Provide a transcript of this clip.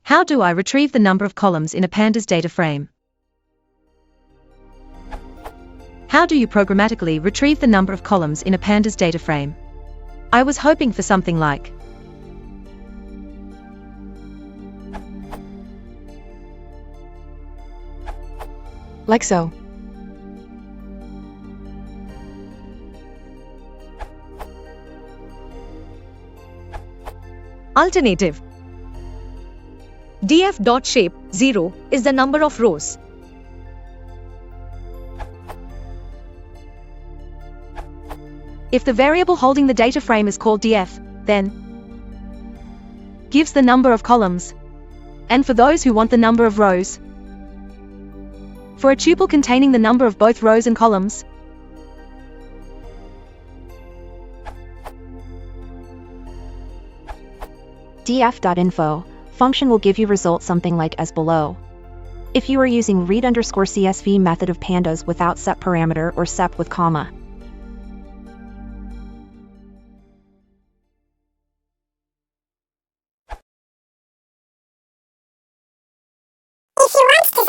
How do I retrieve the number of columns in a Pandas data frame? How do you programmatically retrieve the number of columns in a Pandas data frame? I was hoping for something like so. Alternative. df.shape 0 is the number of rows. if the variable holding the data frame is called df, then gives the number of columns. And for those who want the number of rows, for a tuple containing the number of both rows and columns, df.info function will give you results something like as below. If you are using read_csv method of pandas without sep parameter or sep with comma. If you want to